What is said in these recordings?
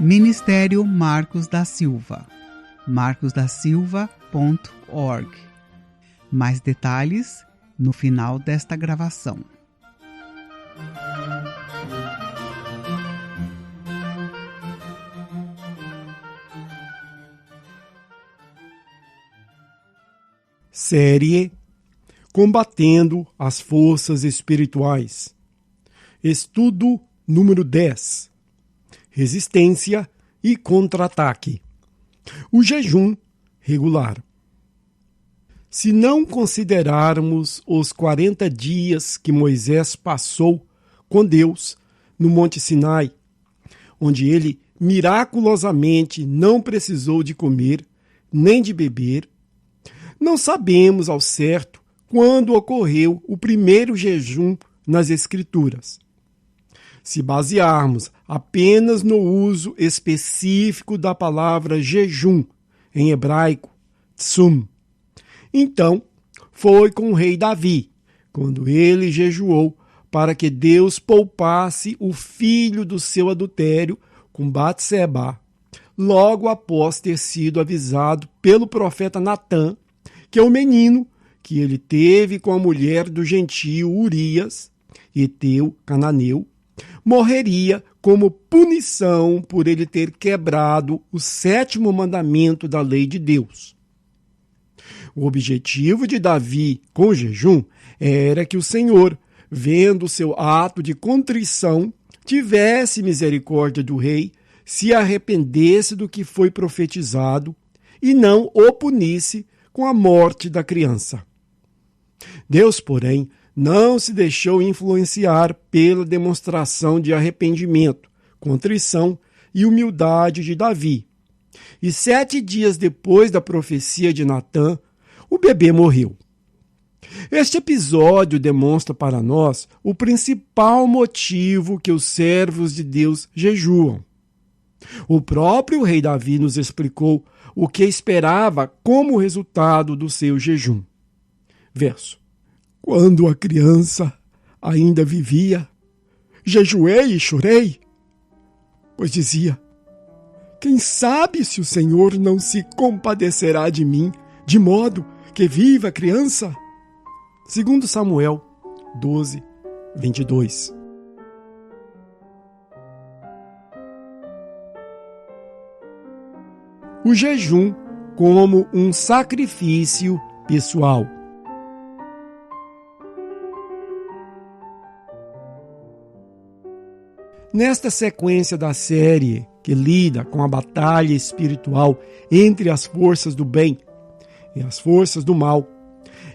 Ministério Marcos da Silva, marcosdasilva.org. Mais detalhes no final desta gravação. Série Combatendo as Forças Espirituais. Estudo número 10. Resistência e contra-ataque. O jejum regular. Se não considerarmos os 40 dias que Moisés passou com Deus no Monte Sinai, onde ele miraculosamente não precisou de comer nem de beber, não sabemos ao certo quando ocorreu o primeiro jejum nas Escrituras. Se basearmos apenas no uso específico da palavra jejum, em hebraico, tsum, então foi com o rei Davi, quando ele jejuou para que Deus poupasse o filho do seu adultério com Batseba, logo após ter sido avisado pelo profeta Natã que o menino que ele teve com a mulher do gentio Urias, heteu, cananeu, morreria como punição por ele ter quebrado o 7º mandamento da lei de Deus. O objetivo de Davi com o jejum era que o Senhor, vendo o seu ato de contrição, tivesse misericórdia do rei, se arrependesse do que foi profetizado e não o punisse com a morte da criança. Deus, porém, não se deixou influenciar pela demonstração de arrependimento, contrição e humildade de Davi. E 7 dias depois da profecia de Natã, o bebê morreu. Este episódio demonstra para nós o principal motivo que os servos de Deus jejuam. O próprio rei Davi nos explicou o que esperava como resultado do seu jejum. Verso: Quando a criança ainda vivia, jejuei e chorei, pois dizia: quem sabe se o Senhor não se compadecerá de mim, de modo que viva a criança? 2 Samuel 12, 22. O jejum como um sacrifício pessoal. Nesta sequência da série que lida com a batalha espiritual entre as forças do bem e as forças do mal,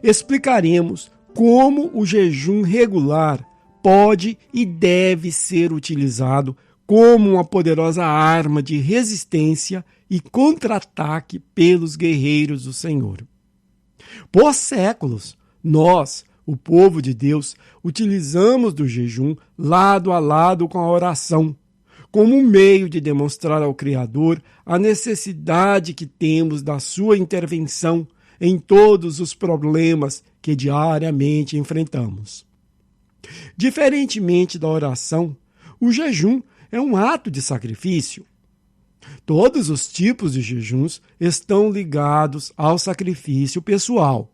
explicaremos como o jejum regular pode e deve ser utilizado como uma poderosa arma de resistência e contra-ataque pelos guerreiros do Senhor. Por séculos, nós, o povo de Deus, utilizamos do jejum lado a lado com a oração, como um meio de demonstrar ao Criador a necessidade que temos da sua intervenção em todos os problemas que diariamente enfrentamos. Diferentemente da oração, o jejum é um ato de sacrifício. Todos os tipos de jejuns estão ligados ao sacrifício pessoal.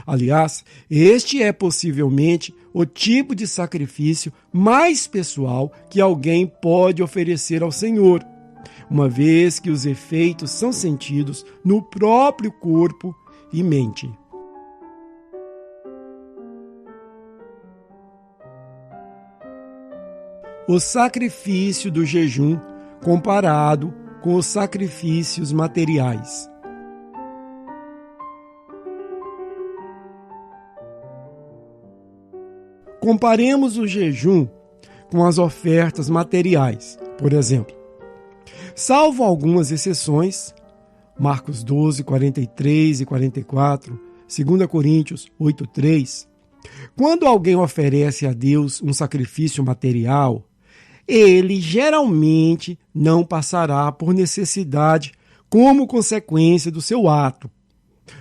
Aliás, este é possivelmente o tipo de sacrifício mais pessoal que alguém pode oferecer ao Senhor, uma vez que os efeitos são sentidos no próprio corpo e mente. O sacrifício do jejum comparado com os sacrifícios materiais. Comparemos o jejum com as ofertas materiais, por exemplo. Salvo algumas exceções, Marcos 12, 43 e 44, 2 Coríntios 8, 3, quando alguém oferece a Deus um sacrifício material, ele geralmente não passará por necessidade como consequência do seu ato.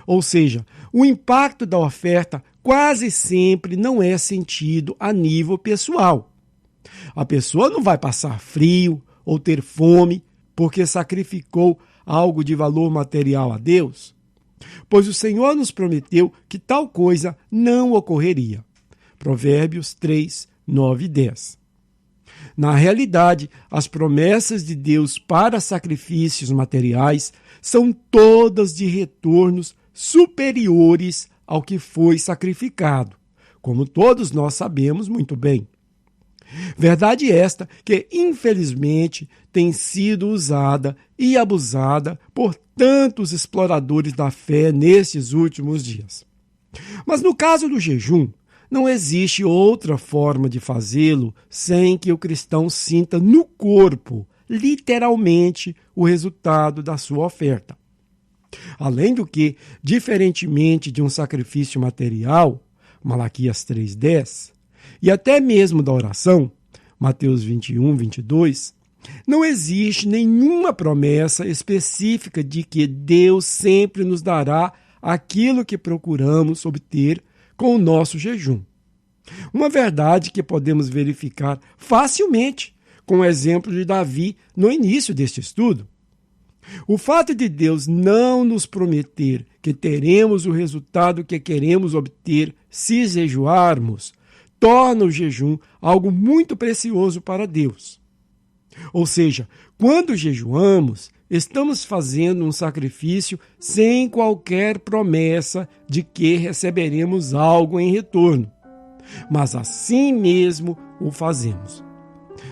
Ou seja, o impacto da oferta quase sempre não é sentido a nível pessoal. A pessoa não vai passar frio ou ter fome porque sacrificou algo de valor material a Deus? Pois o Senhor nos prometeu que tal coisa não ocorreria. Provérbios 3, 9 e 10. Na realidade, as promessas de Deus para sacrifícios materiais são todas de retornos superiores ao que foi sacrificado, como todos nós sabemos muito bem. Verdade esta que, infelizmente, tem sido usada e abusada por tantos exploradores da fé nestes últimos dias. Mas no caso do jejum, não existe outra forma de fazê-lo sem que o cristão sinta no corpo, literalmente, o resultado da sua oferta. Além do que, diferentemente de um sacrifício material, Malaquias 3:10, e até mesmo da oração, Mateus 21, 22, não existe nenhuma promessa específica de que Deus sempre nos dará aquilo que procuramos obter com o nosso jejum. Uma verdade que podemos verificar facilmente com o exemplo de Davi no início deste estudo. O fato de Deus não nos prometer que teremos o resultado que queremos obter se jejuarmos, torna o jejum algo muito precioso para Deus. Ou seja, quando jejuamos, estamos fazendo um sacrifício sem qualquer promessa de que receberemos algo em retorno. Mas assim mesmo o fazemos.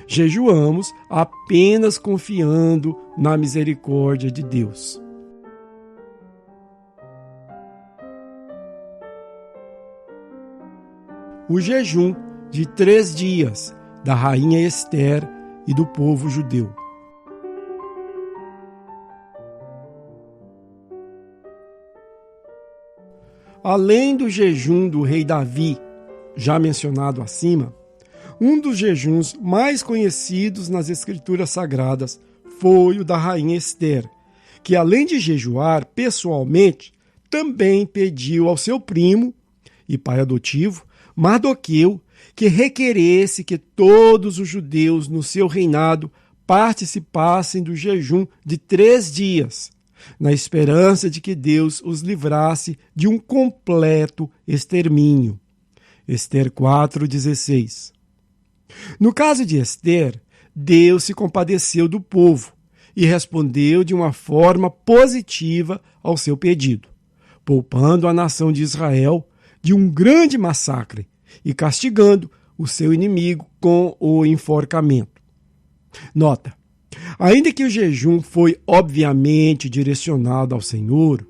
Jejuamos apenas confiando na misericórdia de Deus. O jejum de 3 dias da rainha Ester e do povo judeu. Além do jejum do rei Davi, já mencionado acima, um dos jejuns mais conhecidos nas Escrituras Sagradas foi o da rainha Ester, que além de jejuar pessoalmente, também pediu ao seu primo e pai adotivo, Mardoqueu, que requeresse que todos os judeus no seu reinado participassem do jejum de 3 dias, na esperança de que Deus os livrasse de um completo extermínio. Ester 4,16. No caso de Ester, Deus se compadeceu do povo e respondeu de uma forma positiva ao seu pedido, poupando a nação de Israel de um grande massacre e castigando o seu inimigo com o enforcamento. Nota: ainda que o jejum foi obviamente direcionado ao Senhor,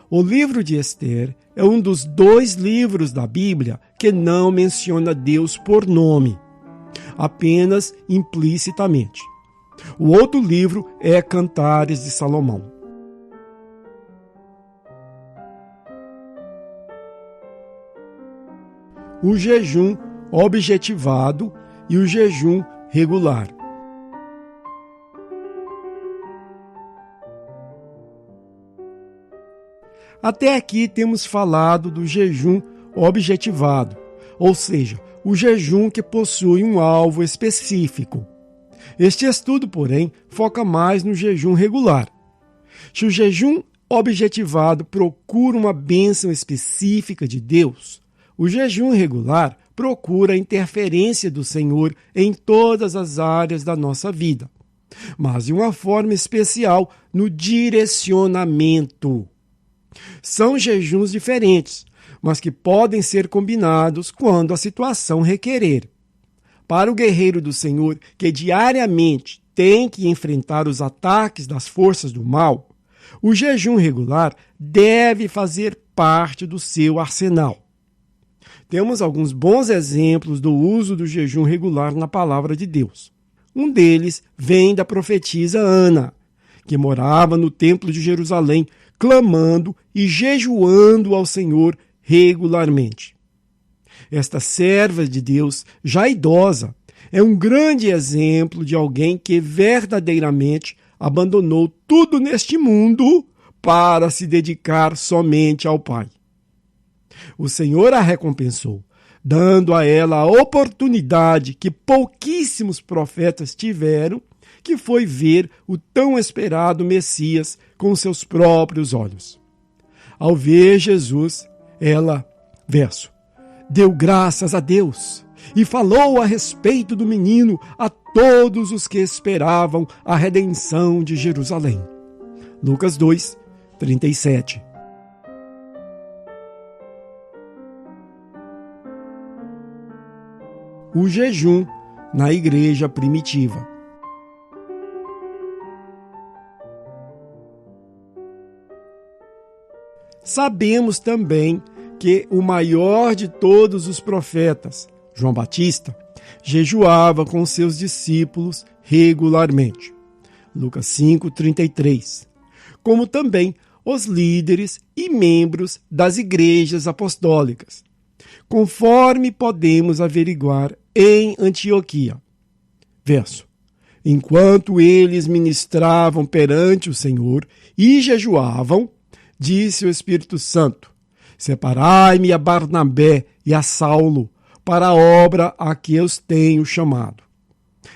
o livro de Ester é um dos 2 livros da Bíblia que não menciona Deus por nome, apenas implicitamente. O outro livro é Cantares de Salomão. O jejum objetivado e o jejum regular. Até aqui temos falado do jejum objetivado, ou seja, o jejum que possui um alvo específico. Este estudo, porém, foca mais no jejum regular. Se o jejum objetivado procura uma bênção específica de Deus, o jejum regular procura a interferência do Senhor em todas as áreas da nossa vida, mas de uma forma especial no direcionamento. São jejuns diferentes, mas que podem ser combinados quando a situação requerer. Para o guerreiro do Senhor, que diariamente tem que enfrentar os ataques das forças do mal, o jejum regular deve fazer parte do seu arsenal. Temos alguns bons exemplos do uso do jejum regular na palavra de Deus. Um deles vem da profetisa Ana, que morava no templo de Jerusalém, clamando e jejuando ao Senhor regularmente. Esta serva de Deus, já idosa, é um grande exemplo de alguém que verdadeiramente abandonou tudo neste mundo para se dedicar somente ao Pai. O Senhor a recompensou, dando a ela a oportunidade que pouquíssimos profetas tiveram, que foi ver o tão esperado Messias com seus próprios olhos. Ao ver Jesus, ela, verso, deu graças a Deus e falou a respeito do menino a todos os que esperavam a redenção de Jerusalém. Lucas 2, 37. O jejum na igreja primitiva. Sabemos também que o maior de todos os profetas, João Batista, jejuava com seus discípulos regularmente. Lucas 5:33. Como também os líderes e membros das igrejas apostólicas, conforme podemos averiguar em Antioquia. Verso. Enquanto eles ministravam perante o Senhor e jejuavam, disse o Espírito Santo, separai-me a Barnabé e a Saulo para a obra a que eu os tenho chamado.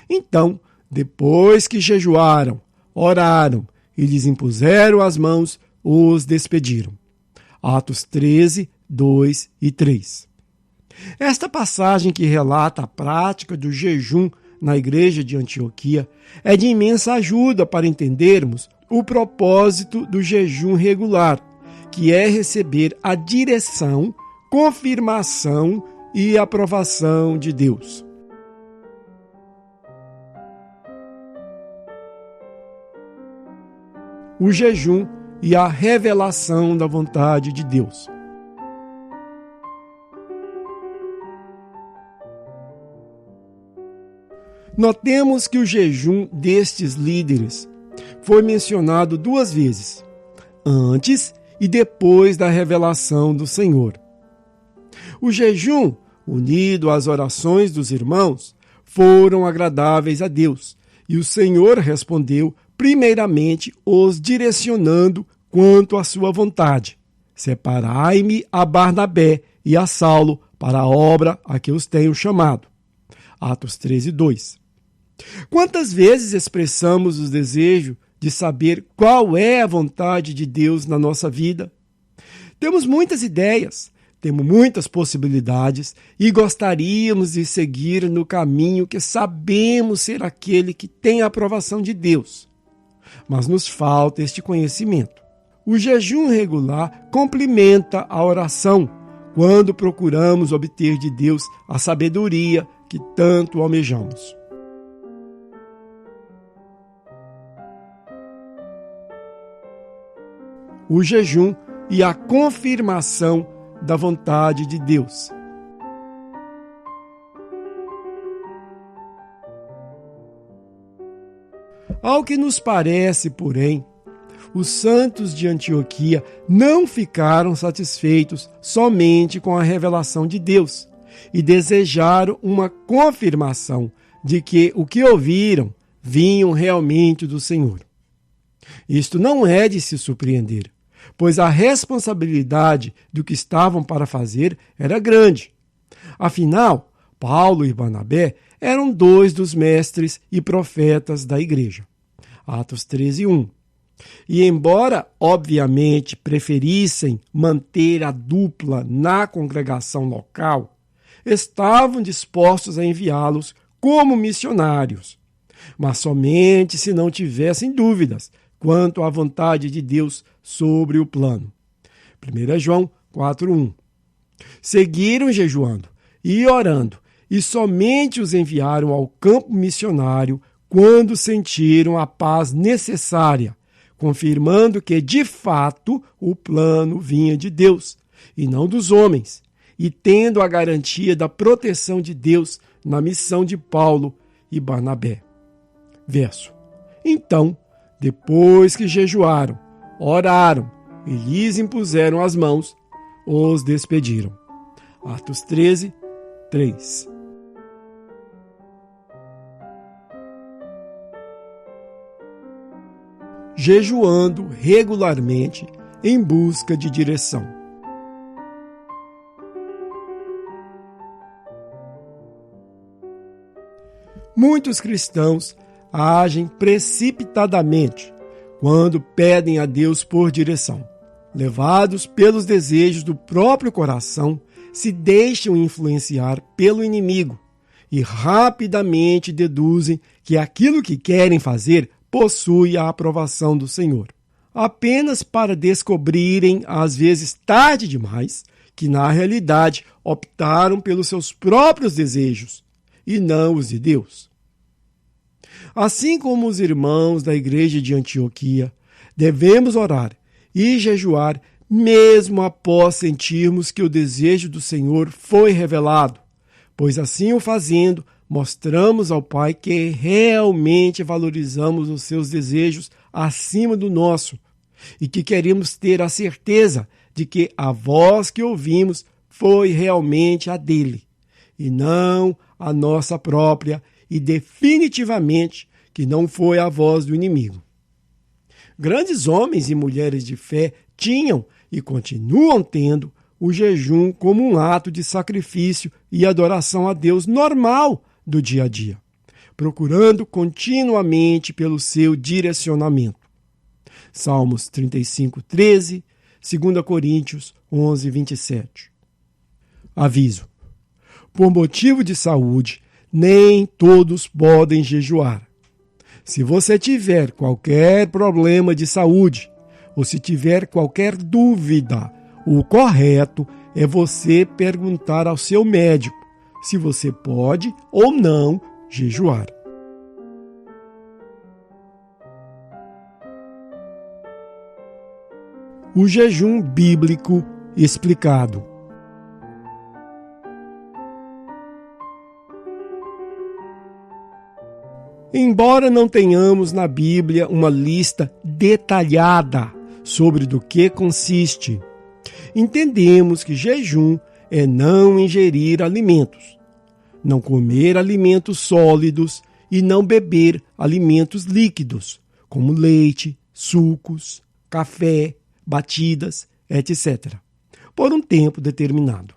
Então, depois que jejuaram, oraram e lhes impuseram as mãos, os despediram. Atos 13, 2 e 3. Esta passagem que relata a prática do jejum na igreja de Antioquia é de imensa ajuda para entendermos o propósito do jejum regular, que é receber a direção, confirmação e aprovação de Deus. O jejum e a revelação da vontade de Deus. Notemos que o jejum destes líderes foi mencionado 2 vezes, antes e depois da revelação do Senhor. O jejum, unido às orações dos irmãos, foram agradáveis a Deus, e o Senhor respondeu primeiramente os direcionando quanto à sua vontade. Separai-me a Barnabé e a Saulo para a obra a que os tenho chamado. Atos 13, 2. Quantas vezes expressamos o desejo de saber qual é a vontade de Deus na nossa vida? Temos muitas ideias, temos muitas possibilidades e gostaríamos de seguir no caminho que sabemos ser aquele que tem a aprovação de Deus. Mas nos falta este conhecimento. O jejum regular complementa a oração quando procuramos obter de Deus a sabedoria que tanto almejamos. O jejum e a confirmação da vontade de Deus. Ao que nos parece, porém, os santos de Antioquia não ficaram satisfeitos somente com a revelação de Deus e desejaram uma confirmação de que o que ouviram vinham realmente do Senhor. Isto não é de se surpreender, pois a responsabilidade do que estavam para fazer era grande. Afinal, Paulo e Barnabé eram 2 dos mestres e profetas da igreja. Atos 13, 1. E embora, obviamente, preferissem manter a dupla na congregação local, estavam dispostos a enviá-los como missionários, mas somente se não tivessem dúvidas quanto à vontade de Deus sobre o plano. 1 João 4:1. Seguiram jejuando e orando, e somente os enviaram ao campo missionário quando sentiram a paz necessária, confirmando que, de fato, o plano vinha de Deus e não dos homens, e tendo a garantia da proteção de Deus na missão de Paulo e Barnabé. Verso. Então, depois que jejuaram, oraram e lhes impuseram as mãos, os despediram. Atos 13, 3. Jejuando regularmente em busca de direção. Muitos cristãos agem precipitadamente quando pedem a Deus por direção. Levados pelos desejos do próprio coração, se deixam influenciar pelo inimigo e rapidamente deduzem que aquilo que querem fazer possui a aprovação do Senhor, apenas para descobrirem, às vezes tarde demais, que na realidade optaram pelos seus próprios desejos e não os de Deus. Assim como os irmãos da igreja de Antioquia, devemos orar e jejuar mesmo após sentirmos que o desejo do Senhor foi revelado, pois assim o fazendo, mostramos ao Pai que realmente valorizamos os seus desejos acima do nosso e que queremos ter a certeza de que a voz que ouvimos foi realmente a dele e não a nossa própria, e definitivamente que não foi a voz do inimigo. Grandes homens e mulheres de fé tinham e continuam tendo o jejum como um ato de sacrifício e adoração a Deus normal do dia a dia, procurando continuamente pelo seu direcionamento. Salmos 35:13, 2 Coríntios 11:27. Aviso: por motivo de saúde, nem todos podem jejuar. Se você tiver qualquer problema de saúde, ou se tiver qualquer dúvida, o correto é você perguntar ao seu médico se você pode ou não jejuar. O jejum bíblico explicado. Embora não tenhamos na Bíblia uma lista detalhada sobre do que consiste, entendemos que jejum é não ingerir alimentos, não comer alimentos sólidos e não beber alimentos líquidos, como leite, sucos, café, batidas, etc., por um tempo determinado.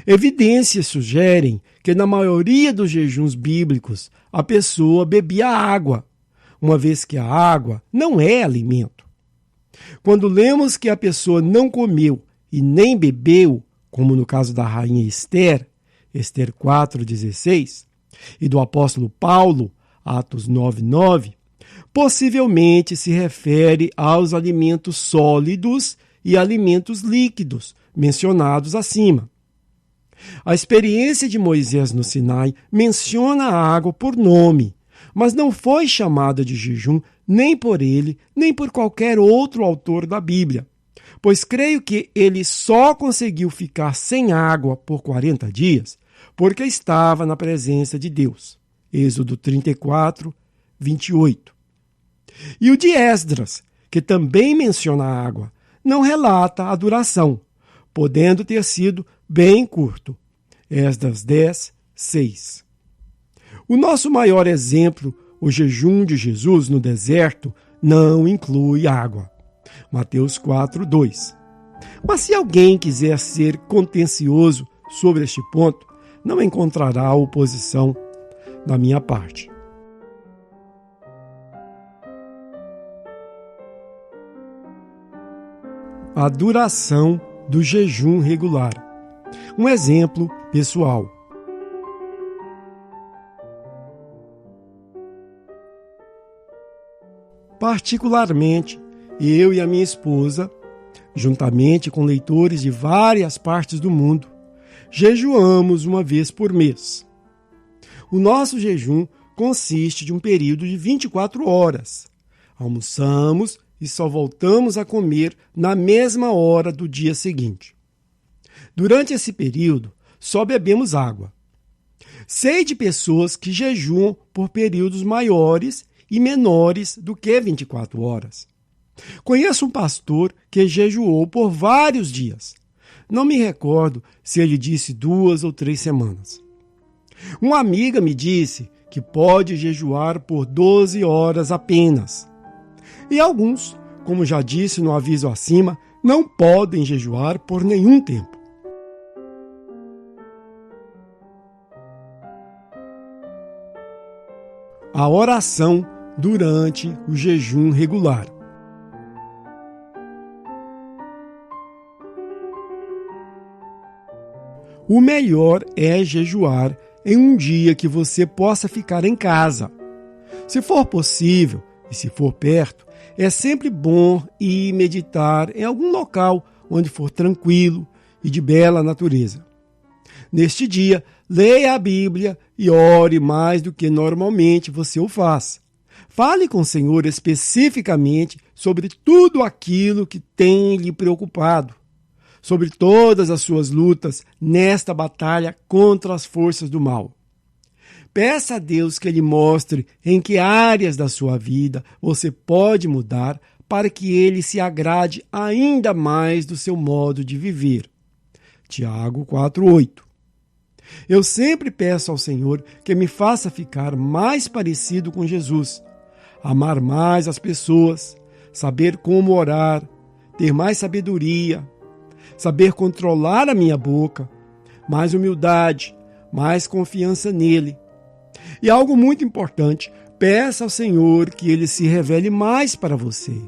Evidências sugerem que na maioria dos jejuns bíblicos a pessoa bebia água, uma vez que a água não é alimento. Quando lemos que a pessoa não comeu e nem bebeu, como no caso da rainha Esther, Esther 4:16, e do apóstolo Paulo, Atos 9:9, possivelmente se refere aos alimentos sólidos e alimentos líquidos mencionados acima. A experiência de Moisés no Sinai menciona a água por nome, mas não foi chamada de jejum nem por ele, nem por qualquer outro autor da Bíblia, pois creio que ele só conseguiu ficar sem água por 40 dias porque estava na presença de Deus. Êxodo 34:28. E o de Esdras, que também menciona a água, não relata a duração, podendo ter sido bem curto. Esdras 10:6. O nosso maior exemplo, o jejum de Jesus no deserto, não inclui água. Mateus 4:2. Mas se alguém quiser ser contencioso sobre este ponto, não encontrará oposição da minha parte. A duração do jejum regular. Um exemplo pessoal. Particularmente, eu e a minha esposa, juntamente com leitores de várias partes do mundo, jejuamos uma vez por mês. O nosso jejum consiste de um período de 24 horas. Almoçamos e só voltamos a comer na mesma hora do dia seguinte. Durante esse período, só bebemos água. Sei de pessoas que jejuam por períodos maiores e menores do que 24 horas. Conheço um pastor que jejuou por vários dias. Não me recordo se ele disse 2 ou 3 semanas. Uma amiga me disse que pode jejuar por 12 horas apenas. E alguns, como já disse no aviso acima, não podem jejuar por nenhum tempo. a oração durante o jejum regular. O melhor é jejuar em um dia que você possa ficar em casa. Se for possível e se for perto, é sempre bom ir meditar em algum local onde for tranquilo e de bela natureza. Neste dia, leia a Bíblia e ore mais do que normalmente você o faz. Fale com o Senhor especificamente sobre tudo aquilo que tem lhe preocupado, sobre todas as suas lutas nesta batalha contra as forças do mal. Peça a Deus que Ele mostre em que áreas da sua vida você pode mudar para que Ele se agrade ainda mais do seu modo de viver. Tiago 4:8. Eu sempre peço ao Senhor que me faça ficar mais parecido com Jesus, amar mais as pessoas, saber como orar, ter mais sabedoria, saber controlar a minha boca, mais humildade, mais confiança nele. E algo muito importante, peça ao Senhor que Ele se revele mais para você,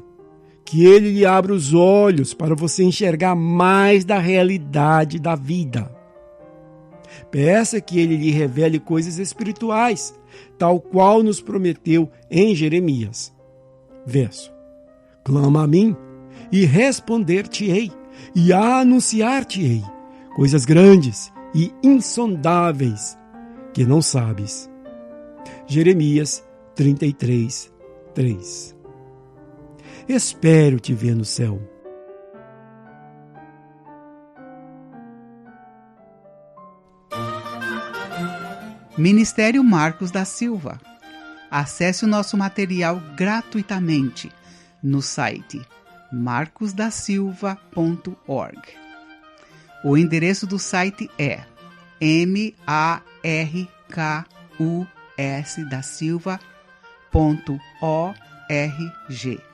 que Ele lhe abra os olhos para você enxergar mais da realidade da vida. Peça que Ele lhe revele coisas espirituais, tal qual nos prometeu em Jeremias. Verso: clama a mim e responder-te-ei, e anunciar-te-ei coisas grandes e insondáveis que não sabes. Jeremias 33:3. Espero te ver no céu. Ministério Marcos da Silva. Acesse o nosso material gratuitamente no site marcosdasilva.org. O endereço do site é markusdasilva.org.